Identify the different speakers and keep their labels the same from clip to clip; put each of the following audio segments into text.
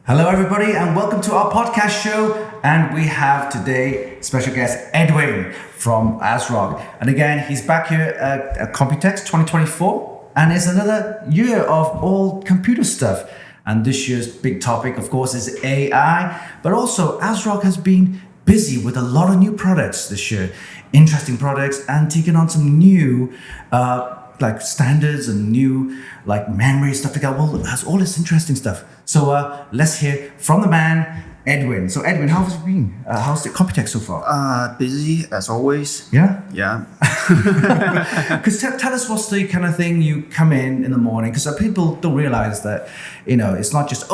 Speaker 1: Hello, everybody, and welcome to our podcast show. And we have today special guest Edwin from ASRock. And again, he's back here at COMPUTEX 2024. And it's another year of all computer stuff. And this year's big topic, of course, is AI. But also, ASRock has been busy with a lot of new products this year. Interesting products and taking on some new like standards and new like memory stuff like that. Well, it has all this interesting stuff. So let's hear from the man, Edwin. So Edwin, how has it been? How's the COMPUTEX so far?
Speaker 2: Busy as always.
Speaker 1: Yeah?
Speaker 2: Yeah.
Speaker 1: Because tell us what's the kind of thing you come in the morning, because people don't realize that, it's not just,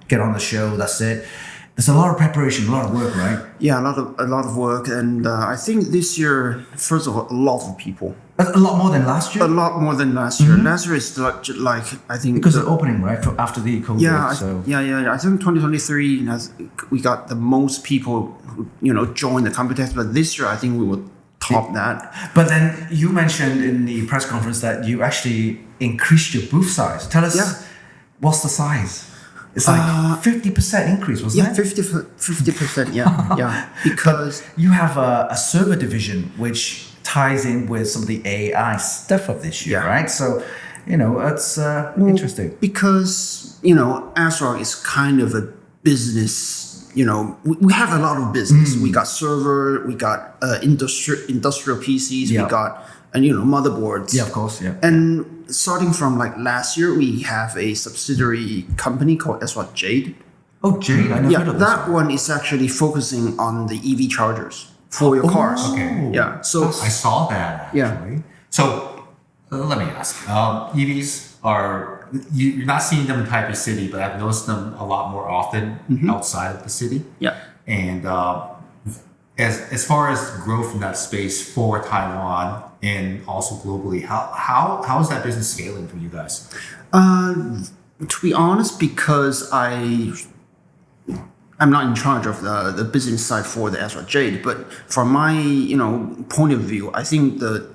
Speaker 1: get on the show, that's it. There's a lot of preparation, a lot of work, right?
Speaker 2: Yeah, a lot of work. And I think this year, first of all, a lot of people.
Speaker 1: A lot more than last year?
Speaker 2: A lot more than last year. Last year is like I think...
Speaker 1: Because of opening, right? After the COVID.
Speaker 2: Yeah. I think 2023, we got the most people, join the COMPUTEX. But this year, I think we will top that.
Speaker 1: But then you mentioned in the press conference that you actually increased your booth size. Tell us, what's the size? It's like 50% increase, wasn't it?
Speaker 2: 50%, yeah. Because...
Speaker 1: But you have a server division, which ties in with some of the AI stuff of this year, right? So, it's interesting.
Speaker 2: Because, ASRock is kind of a business, we have a lot of business. We got server, we got industrial PCs, we got, motherboards.
Speaker 1: Yeah, of course, yeah.
Speaker 2: And starting from like last year, we have a subsidiary company called ASRock Jade.
Speaker 1: Oh, Jade, I never heard of this.
Speaker 2: That one is actually focusing on the EV chargers for your cars.
Speaker 3: Okay.
Speaker 2: Yeah. So
Speaker 3: I saw that actually.
Speaker 2: Yeah.
Speaker 3: So let me ask. EVs are you're not seeing them in Taipei City, but I've noticed them a lot more often outside of the city.
Speaker 2: Yeah.
Speaker 3: And as far as growth in that space for Taiwan and also globally, how is that business scaling for you guys?
Speaker 2: To be honest, because I'm not in charge of the business side for the ASRock Jade, but from my point of view, I think the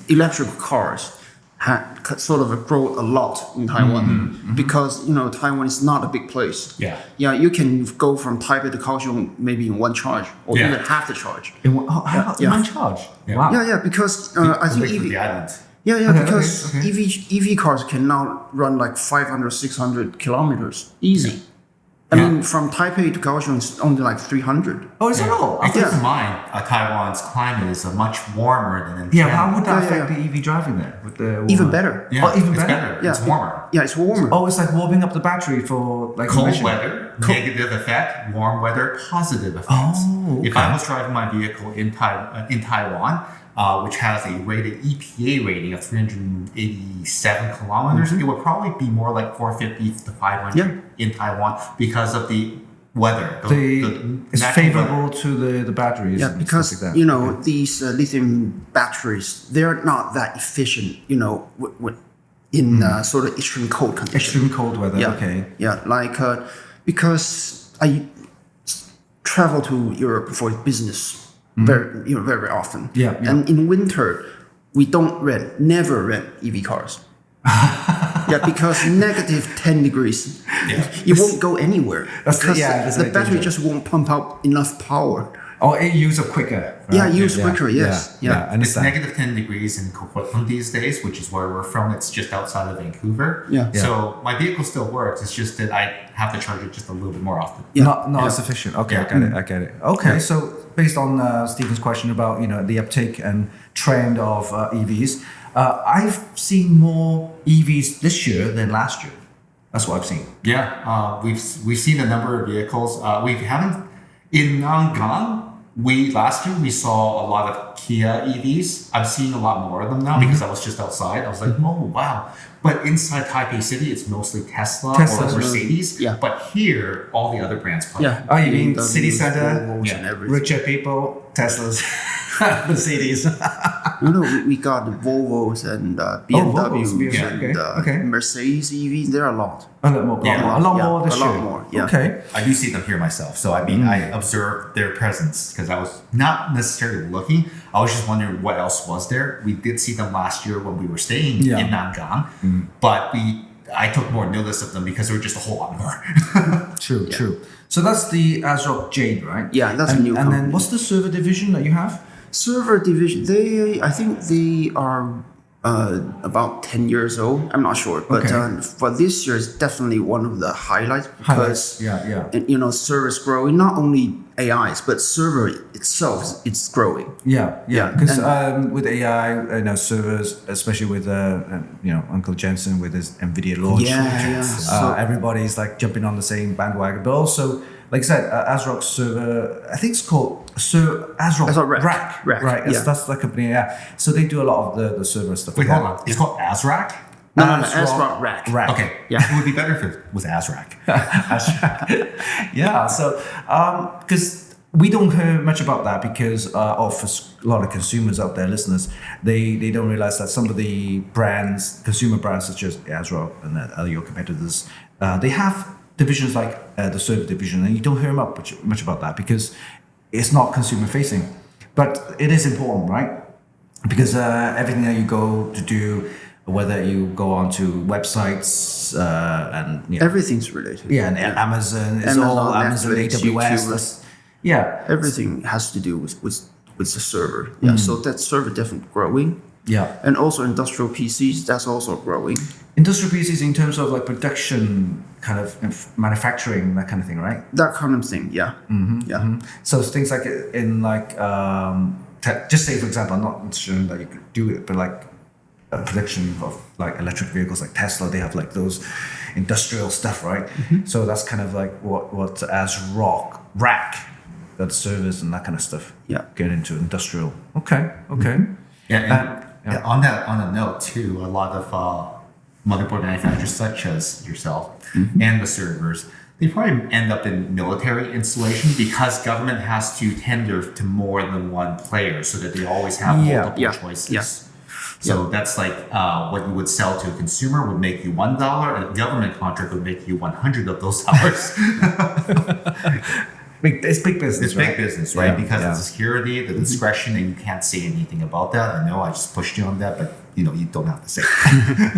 Speaker 2: electric cars had sort of grown a lot in Taiwan because Taiwan is not a big place.
Speaker 3: Yeah,
Speaker 2: you can go from Taipei to Kaohsiung maybe in one charge or even half the charge.
Speaker 1: In one charge?
Speaker 3: Yeah.
Speaker 1: Wow.
Speaker 2: Yeah, because I think
Speaker 3: the island.
Speaker 2: Because EV cars can now run like 500, 600 kilometers easy. I mean, from Taipei to Kaohsiung, it's only like 300.
Speaker 1: Oh, is it all?
Speaker 3: Keep in mind, Taiwan's climate is much warmer than in
Speaker 1: Yeah,
Speaker 3: China.
Speaker 1: how would that affect the EV driving there? With the
Speaker 2: Even better.
Speaker 3: Yeah,
Speaker 1: even
Speaker 3: it's
Speaker 1: better?
Speaker 3: Yeah. It's warmer.
Speaker 2: Yeah, it's warmer.
Speaker 1: Oh, it's like warming up the battery for like
Speaker 3: Cold
Speaker 1: emission.
Speaker 3: weather, negative effect. Warm weather, positive effects.
Speaker 1: Oh, okay.
Speaker 3: If I was driving my vehicle in Taiwan, which has a rated EPA rating of 387 kilometers, it would probably be more like 450 to 500 in Taiwan because of the weather.
Speaker 1: It's favorable to the batteries.
Speaker 2: Yeah,
Speaker 1: and
Speaker 2: because
Speaker 1: stuff like that.
Speaker 2: these lithium batteries, they're not that efficient. In sort of extreme cold conditions.
Speaker 1: Extreme cold weather.
Speaker 2: Yeah,
Speaker 1: Okay.
Speaker 2: Yeah, like because I travel to Europe for business very often.
Speaker 1: Yeah.
Speaker 2: And in winter, we never rent EV cars. Because negative 10 degrees, you won't go anywhere because the battery just won't pump out enough power.
Speaker 1: Oh, it uses up quicker. Right?
Speaker 2: Yeah, use quicker. Yes.
Speaker 1: Yeah.
Speaker 3: It's negative 10 degrees in Coquitlam these days, which is where we're from. It's just outside of Vancouver.
Speaker 2: Yeah.
Speaker 3: So my vehicle still works. It's just that I have to charge it just a little bit more often.
Speaker 1: Yeah. Not as efficient. Okay, I get it. Okay, so based on Stephen's question about the uptake and trend of EVs, I've seen more EVs this year than last year. That's what I've seen.
Speaker 3: Yeah, we've seen a number of vehicles. We haven't in Nangang. Last year we saw a lot of Kia EVs. I'm seeing a lot more of them now because I was just outside. I was like, oh wow! But inside Taipei City, it's mostly Tesla or Mercedes.
Speaker 2: Yeah.
Speaker 3: But here, all the other brands play.
Speaker 2: Yeah.
Speaker 1: Oh, you mean city center?
Speaker 2: And everything.
Speaker 1: Richer people, Teslas, Mercedes.
Speaker 2: We got the Volvos and BMWs and Mercedes EVs. There are a lot.
Speaker 1: A lot more this year.
Speaker 2: A lot more. Yeah.
Speaker 1: Okay.
Speaker 3: I do see them here myself. So I mean, I observed their presence because I was not necessarily looking. I was just wondering what else was there. We did see them last year when we were staying in Nangang, but I took more notice of them because there were just a whole lot more.
Speaker 1: True. So that's the ASRock Jade, right?
Speaker 2: Yeah, that's a
Speaker 1: and,
Speaker 2: new
Speaker 1: And then
Speaker 2: company.
Speaker 1: what's the server division that you have?
Speaker 2: Server division, I think they are about 10 years old. I'm not sure, but
Speaker 1: Okay.
Speaker 2: for this year, it's definitely one of the highlights because
Speaker 1: Yeah.
Speaker 2: and, servers growing. Not only AIs, but server itself, it's growing.
Speaker 1: Yeah.
Speaker 2: Yeah,
Speaker 1: Because with AI, servers, especially with Uncle Jensen with his NVIDIA launch,
Speaker 2: Yeah. So
Speaker 1: everybody's like jumping on the same bandwagon. But also, like I said, ASRock server, I think it's called ASRock Rack.
Speaker 2: Rack, yeah.
Speaker 1: That's the company. Yeah. So they do a lot of the server stuff.
Speaker 3: Wait,
Speaker 1: like
Speaker 3: hold on. It's called ASRock?
Speaker 2: no,
Speaker 1: ASRock
Speaker 2: ASRock Rack.
Speaker 1: Rack.
Speaker 3: Okay.
Speaker 2: Yeah.
Speaker 3: It would be better if it was ASRock.
Speaker 1: Yeah. So, because we don't hear much about that because of a lot of consumers out there, listeners, they don't realize that some of the brands, consumer brands such as ASRock and other your competitors, they have divisions like the server division, and you don't hear much about that because it's not consumer facing. But it is important, right? Because everything that you go to do, whether you go onto websites and
Speaker 2: Everything's related.
Speaker 1: yeah, and Amazon, it's all Amazon,
Speaker 2: Netflix,
Speaker 1: AWS.
Speaker 2: YouTube.
Speaker 1: Yeah.
Speaker 2: Everything has to do with the server. Yeah, so that server definitely growing.
Speaker 1: Yeah.
Speaker 2: And also industrial PCs, that's also growing.
Speaker 1: Industrial PCs in terms of like production, kind of manufacturing, that kind of thing, right?
Speaker 2: That kind of thing, yeah. Yeah.
Speaker 1: So it's things like in like, just say for example, I'm not sure that you could do it, but like production of like electric vehicles like Tesla, they have like those industrial stuff, right? So that's kind of like what ASRock Rack, that servers and that kind of stuff.
Speaker 2: Yeah.
Speaker 1: Get into industrial. Okay.
Speaker 3: Yeah, and on that note too, a lot of motherboard manufacturers such as yourself and the servers, they probably end up in military installation because government has to tender to more than one player so that they always have multiple choices.
Speaker 2: Yeah.
Speaker 3: So that's like what you would sell to a consumer would make you $1, and a government contract would make you 100 of those dollars.
Speaker 1: It's big business.
Speaker 3: It's big business, right?
Speaker 1: Yeah,
Speaker 3: Because
Speaker 1: yeah.
Speaker 3: of the security, the discretion, and you can't say anything about that. I know I just pushed you on that, but you don't have to say.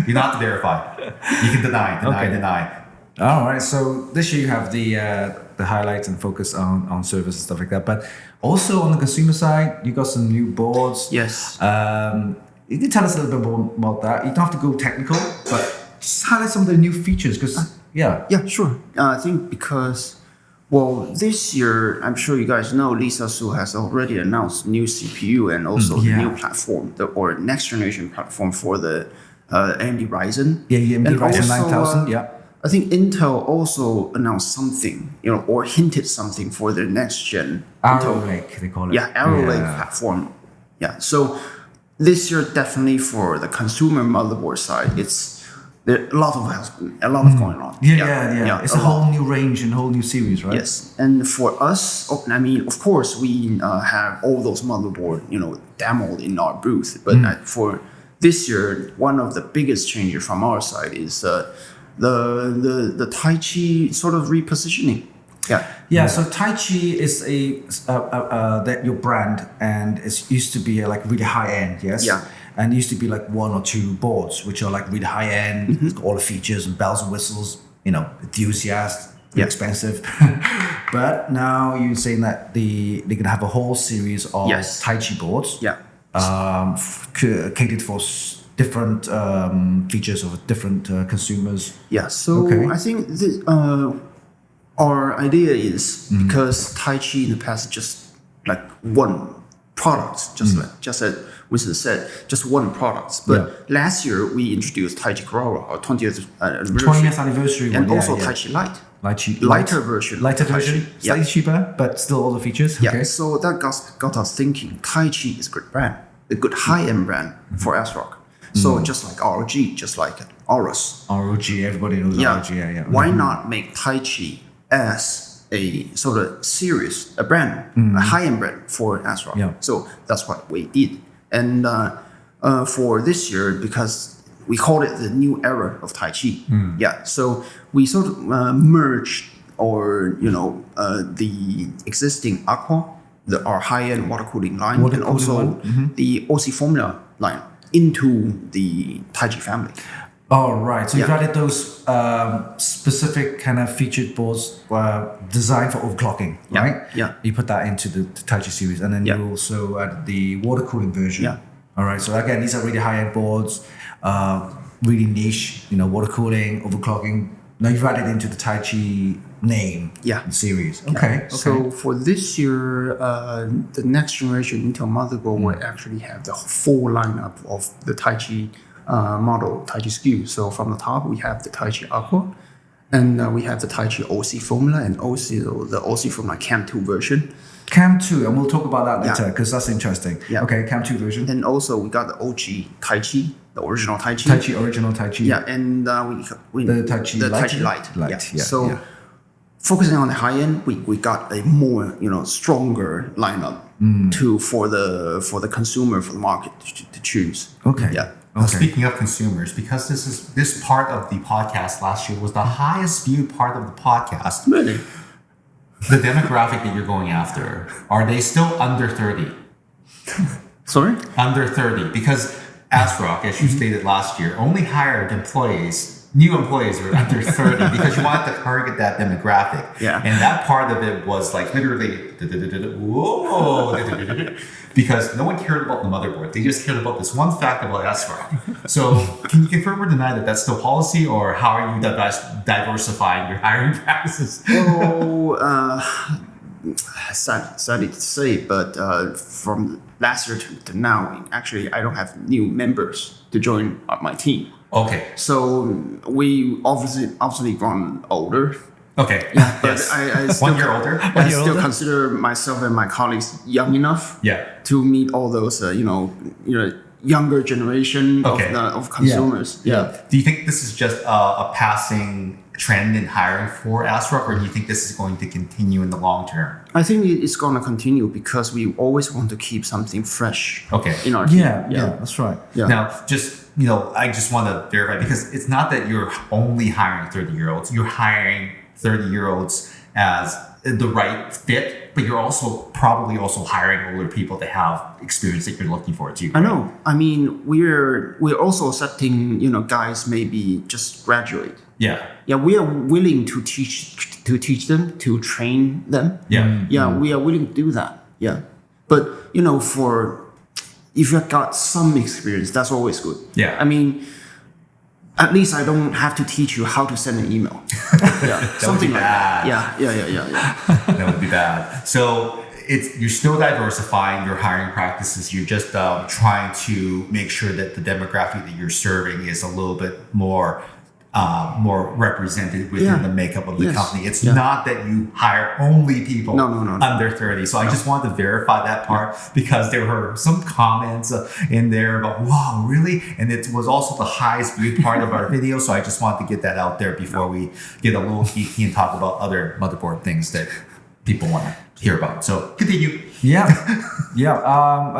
Speaker 3: You don't have to verify. You can deny.
Speaker 1: All right. So this year you have the highlights and focus on service and stuff like that. But also on the consumer side, you got some new boards.
Speaker 2: Yes.
Speaker 1: You can tell us a little bit more about that. You don't have to go technical, but just highlight some of the new features because
Speaker 2: Yeah, sure. I think because, this year, I'm sure you guys know, Lisa Su has already announced new CPU and also the new platform, or next generation platform for the AMD Ryzen.
Speaker 1: Yeah, AMD
Speaker 2: And
Speaker 1: Ryzen
Speaker 2: also,
Speaker 1: 9000. Yeah.
Speaker 2: I think Intel also announced something, or hinted something for their next gen.
Speaker 1: Arrow Lake, they call it.
Speaker 2: Yeah, Arrow Lake platform. Yeah, so this year definitely for the consumer motherboard side, there a lot of going on.
Speaker 1: Yeah. It's a whole new range and whole new series, right?
Speaker 2: Yes, and for us, I mean, of course, we have all those motherboard, demoed in our booth. But for this year, one of the biggest changes from our side is the Taichi sort of repositioning.
Speaker 1: Yeah, so Taichi is that your brand, and it used to be like really high end, yes.
Speaker 2: Yeah.
Speaker 1: And it used to be like one or two boards, which are like really high end, it's got all the features and bells and whistles, enthusiast, expensive. But now you're saying that they're gonna have a whole series of Taichi boards.
Speaker 2: Yeah.
Speaker 1: Catered for different features of different consumers.
Speaker 2: Yeah. So I think our idea is because Taichi in the past just like one product, just as Winston said, just one product. But last year we introduced Taichi Corora, our 20th anniversary.
Speaker 1: 20th anniversary
Speaker 2: and
Speaker 1: one,
Speaker 2: also Taichi Lite.
Speaker 1: Lighter
Speaker 2: version.
Speaker 1: Slightly cheaper, but still all the features.
Speaker 2: Yeah.
Speaker 1: Okay.
Speaker 2: So that got us thinking. Taichi is a good brand, a good high-end brand for ASRock. So just like ROG, just like Aorus.
Speaker 1: ROG, everybody knows ROG. Yeah.
Speaker 2: Why not make Taichi as a sort of a brand, a high-end brand for ASRock?
Speaker 1: Yeah.
Speaker 2: So that's what we did. And for this year, because we called it the new era of Taichi. Yeah. So we sort of merged the existing Aqua, our high-end water cooling line, and also the OC Formula line into the Taichi family.
Speaker 1: Oh, right. So you've
Speaker 2: Yeah.
Speaker 1: added those specific kind of featured boards designed for overclocking,
Speaker 2: Yeah,
Speaker 1: right?
Speaker 2: yeah.
Speaker 1: You put that into the Taichi series, and then
Speaker 2: Yeah.
Speaker 1: you also added the water cooling version.
Speaker 2: Yeah.
Speaker 1: All right. So again, these are really high-end boards, really niche. Water cooling, overclocking. Now you've added into the Taichi name.
Speaker 2: Yeah.
Speaker 1: And series. Okay.
Speaker 2: So for this year, the next generation Intel motherboard will actually have the full lineup of the Taichi model, Taichi SKU. So from the top, we have the Taichi Aqua, and we have the Taichi OC Formula, and also the OC Formula Cam 2 version.
Speaker 1: Cam 2, and we'll talk about that later
Speaker 2: Yeah.
Speaker 1: because that's interesting.
Speaker 2: Yeah.
Speaker 1: Okay, Cam 2 version.
Speaker 2: And also we got the OG Taichi, the original Taichi.
Speaker 1: Taichi, original Taichi.
Speaker 2: Yeah, and we
Speaker 1: The Taichi
Speaker 2: the
Speaker 1: Lite?
Speaker 2: Taichi Lite.
Speaker 1: Light, yeah,
Speaker 2: So
Speaker 1: yeah.
Speaker 2: focusing on the high end, we got a more stronger lineup for the consumer, for the market to choose.
Speaker 1: Okay.
Speaker 2: Yeah.
Speaker 3: Now,
Speaker 1: Okay.
Speaker 3: speaking of consumers, because this part of the podcast last year was the highest viewed part of the podcast,
Speaker 2: Really?
Speaker 3: the demographic that you're going after, are they still under 30?
Speaker 2: Sorry?
Speaker 3: Under 30, because ASRock, as you stated last year, only hired new employees were under 30 because you wanted to target that demographic.
Speaker 2: Yeah.
Speaker 3: And that part of it was like literally, whoa, because no one cared about the motherboard. They just cared about this one fact about ASRock. So can you confirm or deny that that's still policy, or how are you diversifying your hiring practices?
Speaker 2: Well, sadly to say, but from last year to now, actually, I don't have new members to join my team.
Speaker 3: Okay.
Speaker 2: So we obviously grown older.
Speaker 3: Okay.
Speaker 2: But
Speaker 3: Yes.
Speaker 2: I still
Speaker 3: 1 year older.
Speaker 2: I still consider myself and my colleagues young enough
Speaker 3: Yeah.
Speaker 2: to meet all those younger generation
Speaker 3: Okay.
Speaker 2: of consumers. Yeah.
Speaker 3: Do you think this is just a passing trend in hiring for ASRock, or do you think this is going to continue in the long term?
Speaker 2: I think it's going to continue because we always want to keep something fresh
Speaker 3: Okay.
Speaker 2: in our team.
Speaker 1: Yeah, that's right.
Speaker 2: Yeah.
Speaker 3: Now, I just want to verify, because it's not that you're only hiring 30-year-olds. You're hiring 30-year-olds as the right fit, but you're probably also hiring older people that have experience that you're looking for too.
Speaker 2: I know. I mean, we're also accepting, guys maybe just graduate.
Speaker 3: Yeah.
Speaker 2: Yeah, we are willing to teach them, to train them.
Speaker 3: Yeah.
Speaker 2: Yeah, we are willing to do that. Yeah. But, if you've got some experience, that's always good.
Speaker 3: Yeah.
Speaker 2: I mean, at least I don't have to teach you how to send an email. Yeah. Something like that.
Speaker 3: bad.
Speaker 2: Yeah.
Speaker 3: That would be bad. So you're still diversifying your hiring practices. You're just trying to make sure that the demographic that you're serving is a little bit more represented within the makeup of the
Speaker 2: Yes.
Speaker 3: company. It's
Speaker 2: Yeah.
Speaker 3: not that you hire only people
Speaker 2: No.
Speaker 3: under 30. So I just wanted to verify that part because there were some comments in there about, wow, really? And it was also the highest viewed part of our video. So I just wanted to get that out there before we get a little geeky and talk about other motherboard things that people want to hear about. So continue.
Speaker 1: Yeah.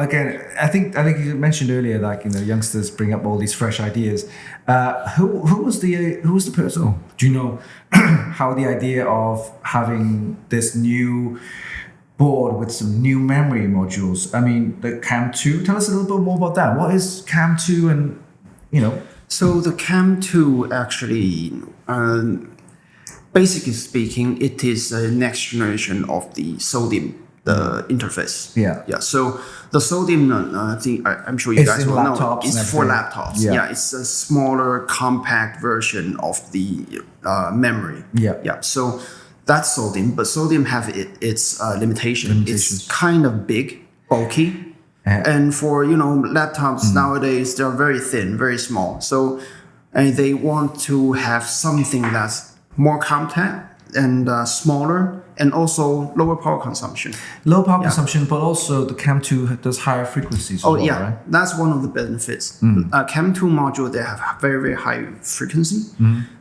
Speaker 1: Again, I think you mentioned earlier, like youngsters bring up all these fresh ideas. Who was the person? Oh, do you know how the idea of having this new board with some new memory modules? I mean, the Cam 2. Tell us a little bit more about that. What is Cam 2, and
Speaker 2: So the Cam 2 actually, basically speaking, it is a next generation of the sodium, the interface.
Speaker 1: Yeah.
Speaker 2: So the sodium, I think I'm sure you
Speaker 1: It's
Speaker 2: guys
Speaker 1: in
Speaker 2: will know.
Speaker 1: laptops
Speaker 2: It's
Speaker 1: and
Speaker 2: for
Speaker 1: everything.
Speaker 2: laptops.
Speaker 1: Yeah.
Speaker 2: Yeah. It's a smaller, compact version of the memory.
Speaker 1: Yeah.
Speaker 2: So that's sodium, but sodium have its limitations. It's kind of big, bulky. And for laptops nowadays, they're very thin, very small. So they want to have something that's more compact and smaller, and also lower power consumption.
Speaker 1: low power consumption, but also the Cam 2 does higher frequencies as well, right?
Speaker 2: That's one of the benefits. Cam 2 module, they have very, very high frequency.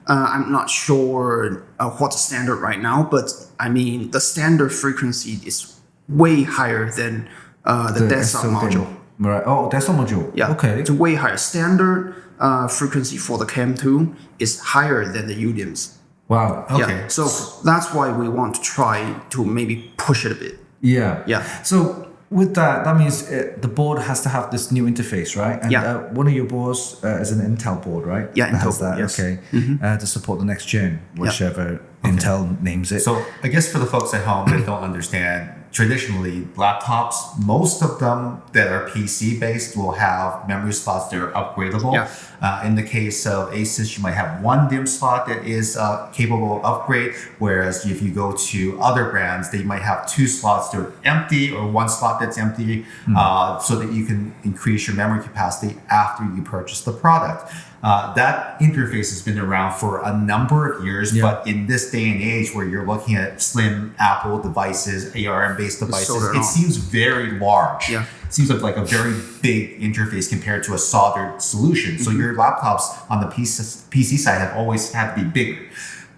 Speaker 2: I'm not sure what's the standard right now, but I mean, the standard frequency is way higher than the desktop
Speaker 1: SO
Speaker 2: module.
Speaker 1: Right. Oh, desktop module.
Speaker 2: Yeah.
Speaker 1: Okay.
Speaker 2: It's way higher. Standard frequency for the Cam 2 is higher than the UDIMS.
Speaker 1: Wow.
Speaker 3: Okay.
Speaker 2: Yeah. So that's why we want to try to maybe push it a bit.
Speaker 1: Yeah.
Speaker 2: Yeah.
Speaker 1: So with that, that means the board has to have this new interface, right? And one of your boards is an Intel board, right?
Speaker 2: Yeah,
Speaker 1: that
Speaker 2: Intel
Speaker 1: has that.
Speaker 2: board, yes.
Speaker 1: Okay, to support the next gen, whichever Intel names it.
Speaker 3: So I guess for the folks at home that don't understand, traditionally laptops, most of them that are PC based will have memory slots that are upgradable. In the case of Asus, you might have one DIMM slot that is capable of upgrade, whereas if you go to other brands, they might have two slots that are empty or one slot that's empty, so that you can increase your memory capacity after you purchase the product. That interface has been around for a number of years, but in this day and age where you're looking at slim Apple devices, ARM-based devices, it seems very large. It seems like a very big interface compared to a soldered solution. So your laptops on the PC side have always had to be bigger.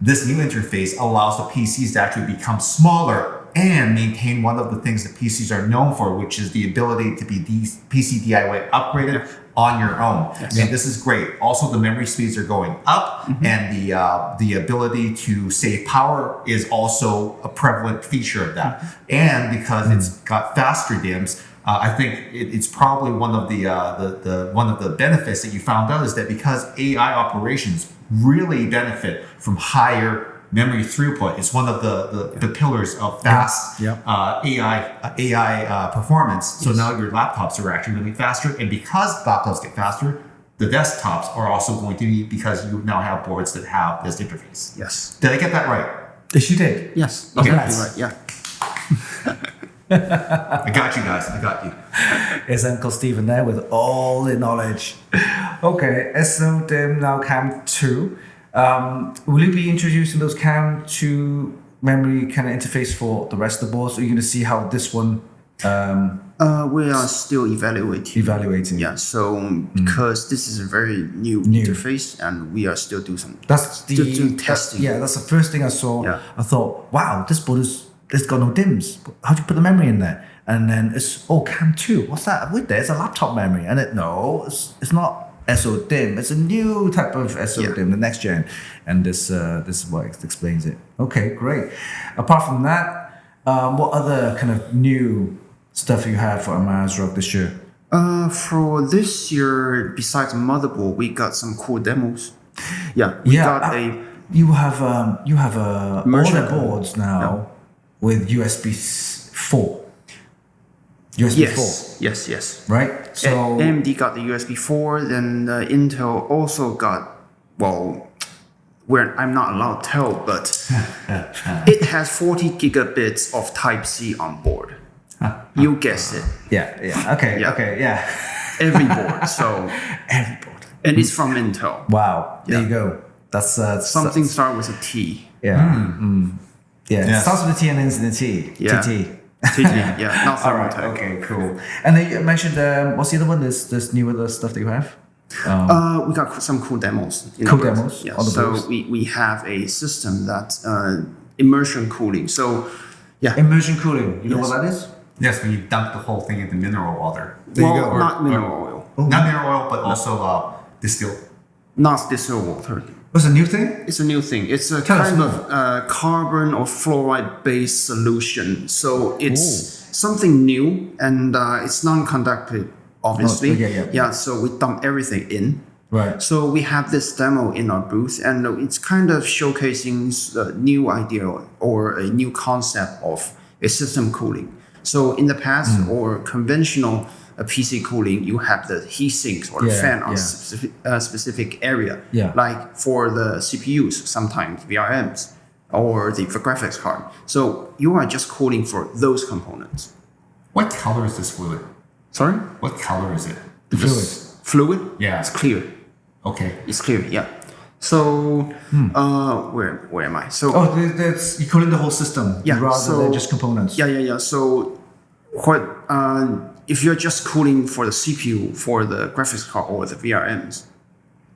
Speaker 3: This new interface allows the PCs to actually become smaller and maintain one of the things that PCs are known for, which is the ability to be PC DIY upgraded on your own. And this is great. Also, the memory speeds are going up, and the ability to save power is also a prevalent feature of that. And because it's got faster DIMMs, I think it's probably one of the benefits that you found out is that because AI operations really benefit from higher memory throughput, it's one of the pillars of fast AI performance. So now your laptops are actually going to be faster, and because laptops get faster, the desktops are also going to be, because you now have boards that have this interface.
Speaker 2: Yes.
Speaker 3: Did I get that right?
Speaker 1: Yes, you did.
Speaker 2: Yes.
Speaker 1: Okay.
Speaker 2: Exactly right. Yeah.
Speaker 3: I got you guys. I got you.
Speaker 1: It's Uncle Stephen there with all the knowledge. Okay, so then now Cam 2. Will you be introducing those Cam 2 memory kind of interface for the rest of the boards? Or are you going to see how this one?
Speaker 2: We are still evaluating. Yeah. So because this is a very new interface, and we are still doing some.
Speaker 1: That's
Speaker 2: doing testing.
Speaker 1: That's the first thing I saw.
Speaker 2: Yeah.
Speaker 1: I thought, wow, this board it's got no DIMMs. How do you put the memory in there? And then it's Cam 2. What's that? Wait, there's a laptop memory, and it's not SO-DIMM. It's a new type of SO-DIMM, the next gen, and this is what explains it. Okay, great. Apart from that, what other kind of new stuff you have for ASRock this year?
Speaker 2: For this year, besides motherboard, we got some cool demos. Yeah, we got
Speaker 1: you have all
Speaker 2: immersion
Speaker 1: the boards now with USB4. USB4.
Speaker 2: Yes.
Speaker 1: Right? So
Speaker 2: AMD got the USB4, then Intel also got, where I'm not allowed to tell, but it has 40 gigabits of Type-C on board. You guessed it.
Speaker 1: Okay.
Speaker 2: Every board. So
Speaker 1: every board.
Speaker 2: And it's from Intel.
Speaker 1: Wow. There you go. That's
Speaker 2: something start with a T.
Speaker 1: Yeah. It starts with a T and ends in a T.
Speaker 2: Yeah.
Speaker 1: TT.
Speaker 2: Yeah, not
Speaker 1: all right. Okay, cool. And then you mentioned what's the other one? This new other stuff that you have.
Speaker 2: We got some cool demos.
Speaker 1: Cool demos.
Speaker 2: Yeah. So we have a system that's immersion cooling. So
Speaker 1: immersion cooling. You know what that is?
Speaker 3: Yes, when you dunk the whole thing into mineral water.
Speaker 2: There you go. Not mineral oil.
Speaker 3: Not mineral oil, but also distilled.
Speaker 2: Not distilled water.
Speaker 1: What's a new thing?
Speaker 2: It's a new thing. It's a kind of carbon or fluoride-based solution. So it's something new, and it's non-conductive, obviously. So we dump everything in.
Speaker 1: Right.
Speaker 2: So we have this demo in our booth, and it's kind of showcasing a new idea or a new concept of a system cooling. So in the past, or conventional PC cooling, you have the heat sinks or the fan on a specific area. Like for the CPUs, sometimes VRMs, or the graphics card. So you are just cooling for those components.
Speaker 3: What color is this fluid?
Speaker 2: Sorry?
Speaker 3: What color is it?
Speaker 1: The fluid.
Speaker 2: Fluid?
Speaker 3: Yeah.
Speaker 2: It's clear.
Speaker 3: Okay.
Speaker 2: It's clear, yeah. So, where am I? So,
Speaker 1: that's you're cooling the whole system rather than just components.
Speaker 2: Yeah. So, if you're just cooling for the CPU, for the graphics card, or the VRMs,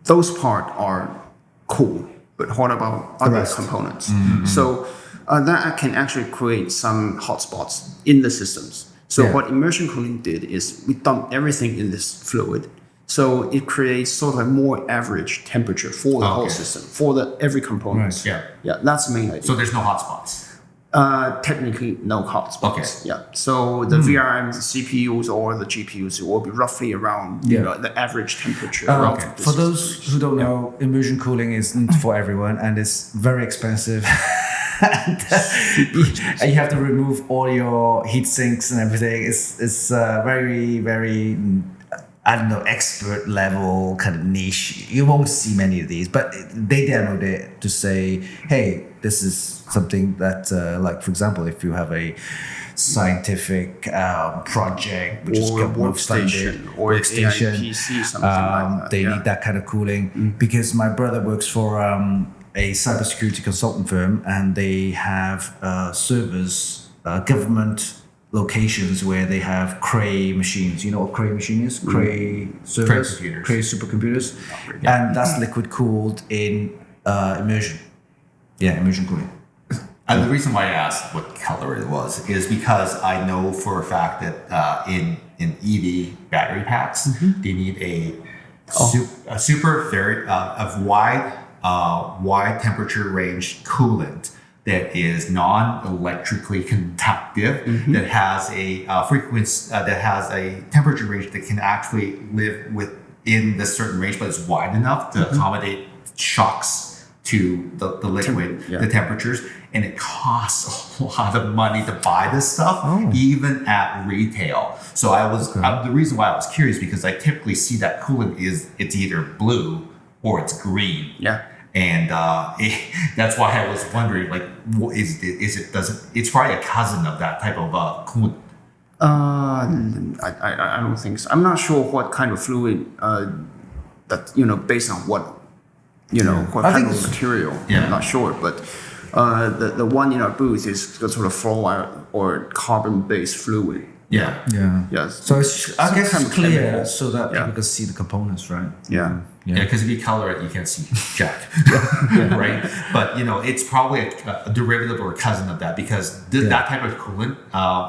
Speaker 2: those parts are cool. But what about other components? So, that can actually create some hotspots in the systems. So, what immersion cooling did is we dump everything in this fluid. So it creates sort of a more average temperature for the whole system, for every component.
Speaker 3: Yeah,
Speaker 2: that's the main idea.
Speaker 3: So there's no hotspots.
Speaker 2: Technically, no cards.
Speaker 3: Okay.
Speaker 2: Yeah. So the VRM CPUs or the GPUs will be roughly around the average temperature.
Speaker 1: Okay. For those who don't know, immersion cooling isn't for everyone, and it's very expensive. and you have to remove all your heat sinks and everything. It's very, very, I don't know, expert level kind of niche. You won't see many of these, but they demoed it to say, hey, this is something that, like, for example, if you have a scientific project which is government funded,
Speaker 2: or
Speaker 1: workstation,
Speaker 2: PC, something like that.
Speaker 1: they need that kind of cooling. Because my brother works for a cybersecurity consultant firm, and they have servers, government locations where they have Cray machines. You know what Cray machine is? Cray servers, Cray supercomputers, and that's liquid cooled in immersion. Yeah, immersion cooling.
Speaker 3: And the reason why I asked what color it was is because I know for a fact that in EV battery packs, they need a super very wide temperature range coolant that is non-electrically conductive, that has a frequency, that has a temperature range that can actually live within this certain range, but it's wide enough to accommodate shocks to the liquid, the temperatures, and it costs a lot of money to buy this stuff, even at retail. So the reason why I was curious, because I typically see that coolant it's either blue or it's green.
Speaker 2: Yeah.
Speaker 3: And that's why I was wondering, like, what it's probably a cousin of that type of coolant.
Speaker 2: I don't think so. I'm not sure what kind of fluid that based on what what kind of material.
Speaker 3: Yeah.
Speaker 2: I'm not sure, but the one in our booth is the sort of fluoride or carbon-based fluid.
Speaker 3: Yeah.
Speaker 2: Yes.
Speaker 1: So I guess
Speaker 2: kind
Speaker 1: it's
Speaker 2: of
Speaker 1: clear
Speaker 2: chemical.
Speaker 1: so that people can see the components, right?
Speaker 2: Yeah.
Speaker 3: Yeah, because if you color it, you can't see jack, right? But it's probably a derivative or a cousin of that, because that type of coolant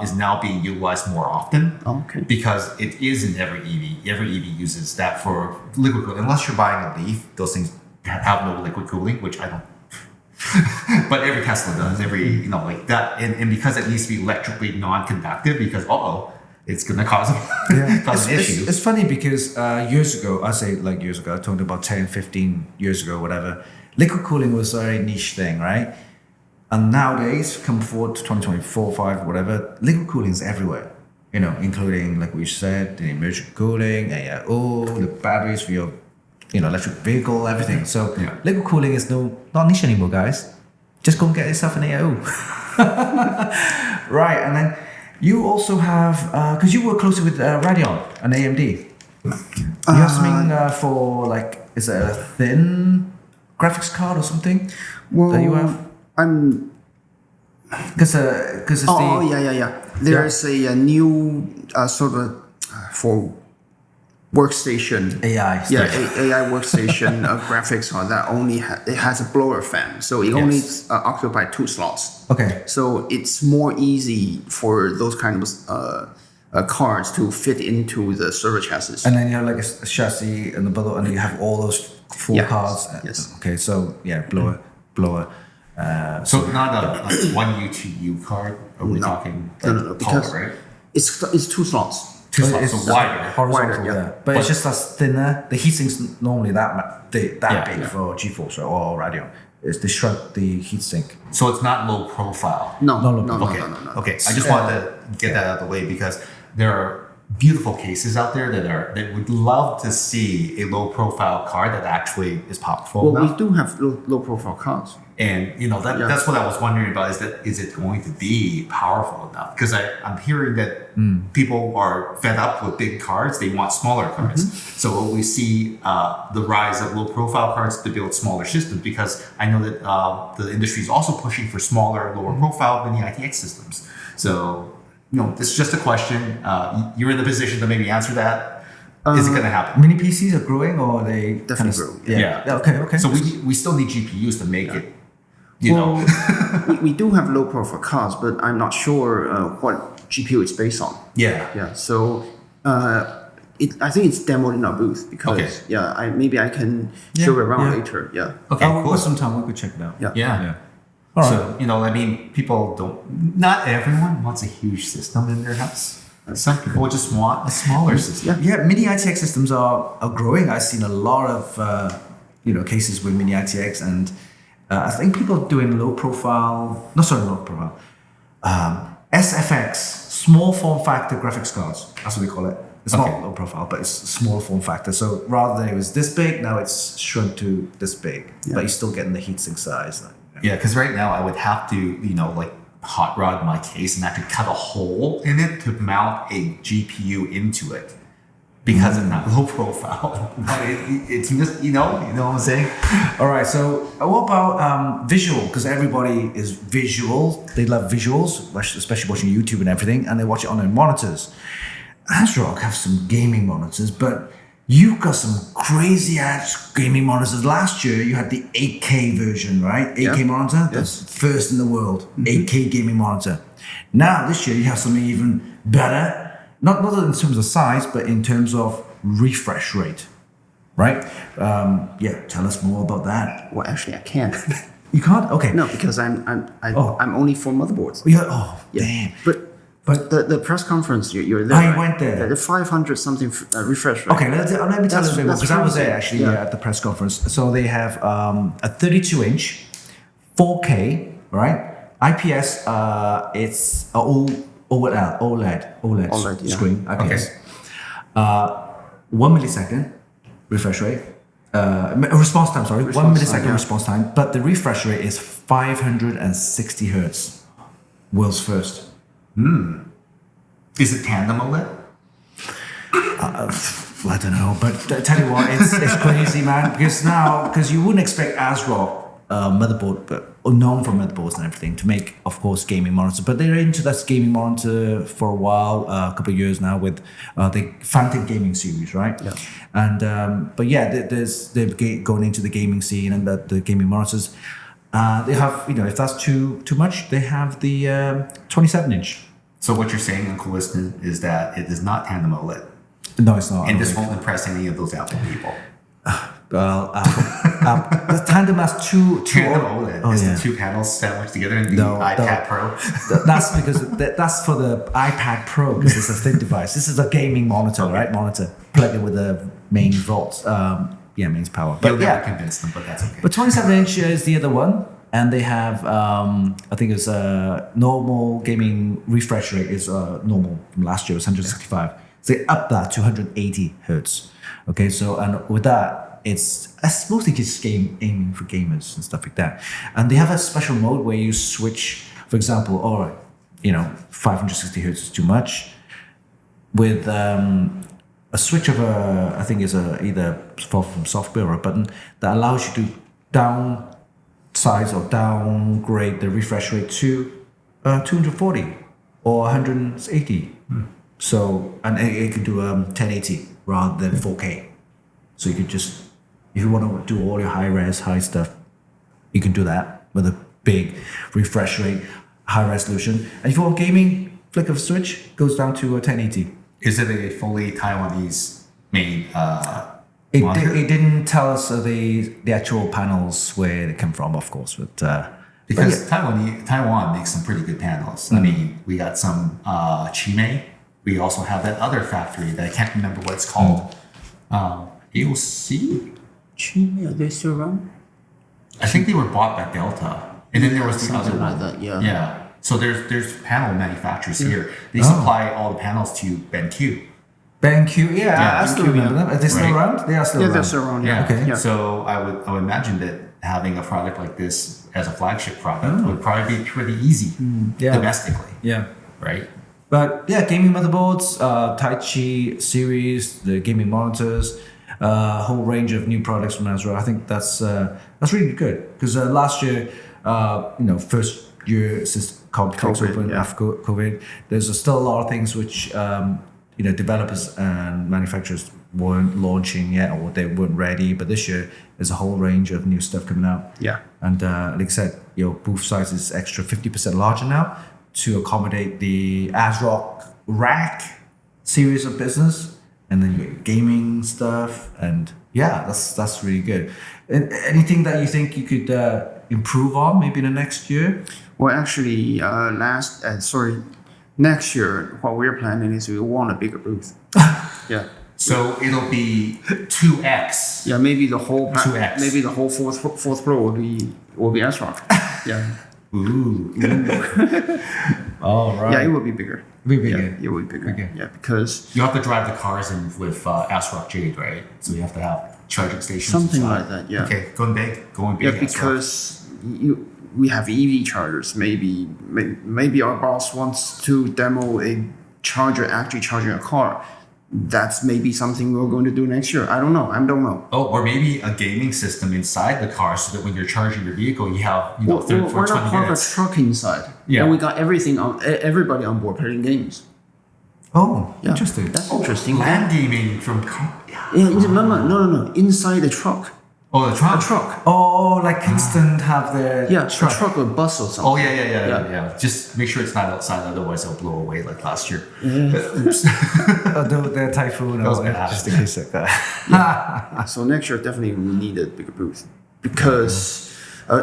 Speaker 3: is now being utilized more often.
Speaker 2: Okay.
Speaker 3: Because it is in every EV. Every EV uses that for liquid cooling. Unless you're buying a Leaf, those things have no liquid cooling, which I don't. But every Tesla does. Every like that, and because it needs to be electrically non-conductive, because it's going to cause an issue.
Speaker 1: It's funny because years ago, I say like years ago, I talked about 10, 15 years ago, whatever, liquid cooling was a very niche thing, right? And nowadays, come forward to 2024, 5, whatever, liquid cooling is everywhere, including, like we said, the immersion cooling, AIO, the batteries for your electric vehicle, everything. So liquid cooling is not niche anymore, guys. Just go and get yourself an AIO. Right, and then you also have, because you work closely with Radeon and AMD. You have something for, like, is it a thin graphics card or something that you have?
Speaker 2: I'm.
Speaker 1: Because it's
Speaker 2: yeah. There's a new sort of for workstation
Speaker 1: AI stuff.
Speaker 2: AI workstation graphics card that only it has a blower fan, so it only occupies 2 slots.
Speaker 1: Okay.
Speaker 2: So it's more easy for those kind of cards to fit into the server chassis.
Speaker 1: And then you have like a chassis and the below, and you have all those 4 cards.
Speaker 2: Yes.
Speaker 1: Okay, so blower.
Speaker 3: So not a 1U, 2U card? Are we talking
Speaker 2: No, because
Speaker 3: right?
Speaker 2: it's 2 slots.
Speaker 3: 2 slots, so wider.
Speaker 1: Horizontal,
Speaker 2: Wider, yeah.
Speaker 1: But it's just that's thinner. The heatsink's normally that big for GeForce or Radeon. They shrunk the heatsink.
Speaker 3: So it's not low profile.
Speaker 2: No.
Speaker 3: Okay. I just wanted to get that out of the way, because there are beautiful cases out there that would love to see a low profile card that actually is powerful
Speaker 2: Well,
Speaker 3: enough.
Speaker 2: we do have low profile cards.
Speaker 3: And that's what I was wondering about, is it going to be powerful enough? Because I'm hearing that people are fed up with big cards. They want smaller cards. So will we see the rise of low profile cards to build smaller systems? Because I know that the industry is also pushing for smaller, lower profile mini ITX systems. So this is just a question. You're in the position to maybe answer that. Is it going to happen?
Speaker 1: Mini PCs are growing, or are they
Speaker 2: Definitely growing.
Speaker 1: Yeah. Okay.
Speaker 3: So we still need GPUs to make it.
Speaker 2: We do have low profile cards, but I'm not sure what GPU it's based on.
Speaker 3: Yeah.
Speaker 2: So I think it's demoed in our booth, because maybe I can show it around later. Yeah.
Speaker 3: Okay.
Speaker 1: We've
Speaker 3: Cool.
Speaker 1: got some time. We could check it out.
Speaker 2: Yeah.
Speaker 3: Yeah.
Speaker 1: All
Speaker 3: So,
Speaker 1: right.
Speaker 3: you know, I mean, people don't, not everyone wants a huge system in their house. Some people just want a smaller system.
Speaker 1: Yeah, mini ITX systems are growing. I've seen a lot of cases with mini ITX, and I think people are doing low profile. No, sorry, low profile. SFX, small form factor graphics cards. That's what we call it. It's
Speaker 3: Okay.
Speaker 1: not low profile, but it's small form factor. So rather than it was this big, now it's shrunk to this big, but you're still getting the heatsink size.
Speaker 3: Yeah, because right now I would have to, you know, like hot rod my case and I have to cut a hole in it to mount a GPU into it because it's not low profile. But it's just, you know what I'm saying?
Speaker 1: All right. So what about visual? Because everybody is visual. They love visuals, especially watching YouTube and everything, and they watch it on their monitors. ASRock have some gaming monitors, but you've got some crazy ass gaming monitors. Last year you had the 8K version, right? 8K monitor, that's first in the world. 8K gaming monitor. Now this year you have something even better, not in terms of size, but in terms of refresh rate, right? Tell us more about that.
Speaker 2: Well, actually, I can't.
Speaker 1: You can't? Okay.
Speaker 2: No, because I'm only for motherboards.
Speaker 1: Damn.
Speaker 2: But the press conference, you're there.
Speaker 1: I
Speaker 2: right?
Speaker 1: went there.
Speaker 2: The 500 something refresh rate.
Speaker 1: Okay, let me tell you a bit more, because I was there actually at the press conference. So they have a 32-inch, 4K, right? IPS, it's a OLED screen, IPS. 1 millisecond refresh rate. Response time, sorry. 1 millisecond response time, but the refresh rate is 560 hertz. World's first.
Speaker 3: Is it tandem OLED?
Speaker 1: I don't know, but I tell you what, it's crazy, man. Because you wouldn't expect ASRock motherboard, but known for motherboards and everything, to make, of course, gaming monitors. But they're into that gaming monitor for a while, a couple of years now, with the Phantom Gaming series, right? Yeah. And they're going into the gaming scene and the gaming monitors. They have, if that's too much, they have the 27-inch.
Speaker 3: So what you're saying, Uncle Winston, is that it is not tandem OLED.
Speaker 1: No, it's not.
Speaker 3: And this won't impress any of those Apple people.
Speaker 1: Well, the tandem has two
Speaker 3: Tandem OLED is the two panels sandwiched together in the iPad Pro.
Speaker 1: That's because that's for the iPad Pro, because it's a thin device. This is a gaming monitor, right? Monitor plugged in with the main volts. Mains power.
Speaker 3: But never convince them, but that's okay.
Speaker 1: But 27-inch is the other one, and they have I think it's normal gaming refresh rate is normal from last year, it was 165. So they up that to 180 hertz. Okay, so and with that, it's mostly just aiming for gamers and stuff like that. And they have a special mode where you switch, for example, 560 hertz is too much. With a switch of I think is either from software or a button that allows you to downsize or downgrade the refresh rate to 240 or 180. So, and it can do 1080 rather than 4K. So you could just, if you want to do all your high stuff, you can do that with a big refresh rate, high resolution. And if you want gaming, flick of a switch, goes down to 1080.
Speaker 3: Is it a fully Taiwanese made
Speaker 1: It didn't tell us the actual panels where they come from, of course,
Speaker 3: because Taiwan makes some pretty good panels. I mean, we got some Chime. We also have that other factory that I can't remember what it's called. AOC?
Speaker 2: Chime, are they still around?
Speaker 3: I think they were bought by Delta, and then there was the other
Speaker 2: Something
Speaker 3: one.
Speaker 2: like that, yeah.
Speaker 3: Yeah. So there's panel manufacturers here. They supply all the panels to BenQ.
Speaker 1: BenQ, I still remember them. Are they still
Speaker 3: Right.
Speaker 1: around? They are still around.
Speaker 2: They're still around, yeah.
Speaker 1: Okay.
Speaker 2: Yeah.
Speaker 3: So I would imagine that having a product like this as a flagship product would probably be pretty easy domestically.
Speaker 1: Yeah.
Speaker 3: Right.
Speaker 1: But yeah, gaming motherboards, Taichi series, the gaming monitors, a whole range of new products from ASRock. I think that's really good, because last year, first year since COMPUTEX opened after COVID, there's still a lot of things which developers and manufacturers weren't launching yet, or they weren't ready. But this year, there's a whole range of new stuff coming out.
Speaker 2: Yeah.
Speaker 1: And like I said, your booth size is extra 50% larger now to accommodate the ASRock rack series of business, and then your gaming stuff, and that's really good. And anything that you think you could improve on maybe in the next year?
Speaker 2: Well, actually, next year, what we're planning is we want a bigger booth. Yeah.
Speaker 3: So it'll be 2x.
Speaker 2: Yeah, maybe the whole
Speaker 3: 2x.
Speaker 2: maybe the whole fourth row will be ASRock. Yeah.
Speaker 3: Ooh.
Speaker 1: All right.
Speaker 2: Yeah, it will be bigger.
Speaker 1: Be bigger.
Speaker 2: Yeah, it will be bigger.
Speaker 1: Okay.
Speaker 2: Yeah, because
Speaker 3: You have to drive the cars in with ASRock Jade, right? So you have to have charging stations.
Speaker 2: something
Speaker 3: inside.
Speaker 2: like that. Yeah.
Speaker 3: Okay, going big.
Speaker 2: Yeah,
Speaker 3: ASRock.
Speaker 2: because we have EV chargers. Maybe our boss wants to demo a charger actually charging a car. That's maybe something we're going to do next year. I don't know.
Speaker 3: Oh, or maybe a gaming system inside the car so that when you're charging your vehicle, you have,
Speaker 2: We're
Speaker 3: 30 for
Speaker 2: not
Speaker 3: 20
Speaker 2: part of a
Speaker 3: minutes.
Speaker 2: truck inside.
Speaker 3: Yeah.
Speaker 2: And we got everybody on board playing games.
Speaker 1: Oh,
Speaker 2: Yeah.
Speaker 1: interesting.
Speaker 2: That's interesting.
Speaker 3: Land gaming from...
Speaker 2: Yeah, no. Inside the truck.
Speaker 3: Oh, the truck?
Speaker 2: A truck.
Speaker 1: Oh, like Kingston have the
Speaker 2: Yeah,
Speaker 1: truck.
Speaker 2: a truck or bus or something.
Speaker 3: Oh, yeah. Just make sure it's not outside, otherwise it'll blow away like last year. Oops.
Speaker 1: The typhoon.
Speaker 3: was
Speaker 1: Or
Speaker 3: bad.
Speaker 1: just in case like that.
Speaker 2: So next year definitely we need a bigger booth because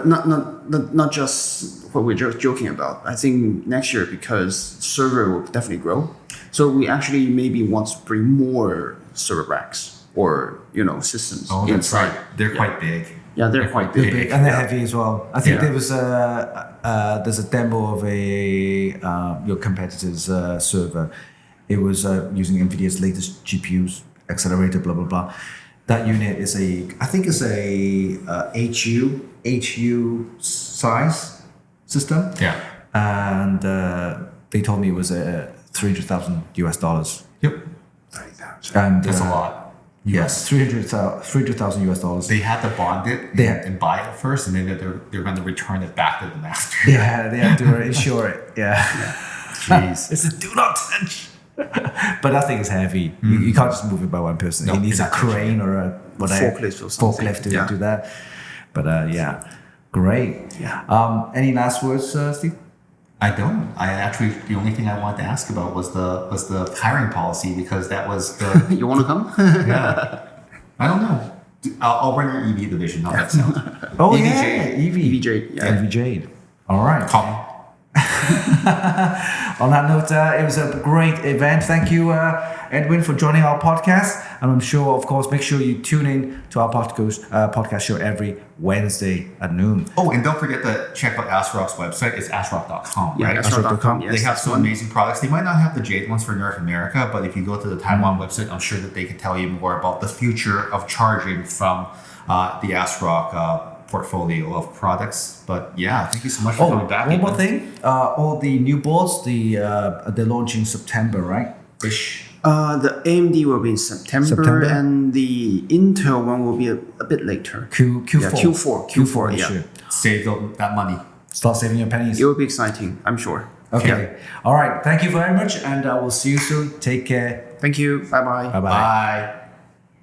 Speaker 2: not just what we're just joking about. I think next year because server will definitely grow. So we actually maybe want to bring more server racks or systems.
Speaker 3: Oh, that's
Speaker 2: inside.
Speaker 3: right. They're quite big.
Speaker 2: Yeah, they're quite big.
Speaker 1: Big, and they're heavy as well. I think
Speaker 3: Yeah.
Speaker 1: there was there's a demo of your competitor's server. It was using NVIDIA's latest GPUs, accelerator, blah blah blah. That unit is I think it's a HU size system.
Speaker 3: Yeah.
Speaker 1: And they told me it was $300,000 US.
Speaker 3: Yep.
Speaker 2: 30,000.
Speaker 1: And
Speaker 3: That's a lot.
Speaker 1: Yes, $300,000 US.
Speaker 3: They had to bond it
Speaker 1: They had-
Speaker 3: and buy it first, and then they're going to return it back to the master.
Speaker 1: Yeah, they have to insure it. Yeah.
Speaker 3: Jeez.
Speaker 1: It's a do not touch. But that thing is heavy. You can't just move it by one person.
Speaker 3: No,
Speaker 1: He needs a
Speaker 3: you're not touching
Speaker 1: crane or a
Speaker 2: Forklift or something.
Speaker 1: Forklift to
Speaker 2: Yeah.
Speaker 1: do that. But yeah, great.
Speaker 2: Yeah.
Speaker 1: Any last words, Steve?
Speaker 3: I don't. The only thing I wanted to ask about was the hiring policy because that was the
Speaker 2: You want to come?
Speaker 3: yeah. I don't know. I'll run your EV division. How that sounds.
Speaker 1: Oh
Speaker 3: EV
Speaker 1: yeah,
Speaker 3: Jade.
Speaker 1: EV
Speaker 2: Jade, yeah.
Speaker 1: EV Jade. All right.
Speaker 3: Call me.
Speaker 1: On that note, it was a great event. Thank you, Edwin, for joining our podcast. And I'm sure, of course, make sure you tune in to our podcast show every Wednesday at noon.
Speaker 3: Oh, and don't forget to check out ASRock's website. It's ASRock.com,
Speaker 2: Yeah,
Speaker 3: right?
Speaker 2: ASRock.com. Yes,
Speaker 3: They have
Speaker 2: that's
Speaker 3: some
Speaker 2: one.
Speaker 3: amazing products. They might not have the Jade ones for North America, but if you go to the Taiwan website, I'm sure that they can tell you more about the future of charging from the ASRock portfolio of products. But yeah, thank you so much for coming back.
Speaker 1: one more
Speaker 3: Ethan.
Speaker 1: thing. All the new boards, they're launching September, right? Ish.
Speaker 2: The AMD will be in September, and the Intel one will be a bit later.
Speaker 1: Q4.
Speaker 2: Yeah, Q4,
Speaker 1: this
Speaker 2: yeah.
Speaker 1: year.
Speaker 3: Save that money.
Speaker 1: Start saving your pennies.
Speaker 2: It will be exciting, I'm sure.
Speaker 1: Okay. All right. Thank you very much, and we'll see you soon. Take care.
Speaker 2: Thank you. Bye-bye.
Speaker 1: Bye-bye.
Speaker 3: Bye.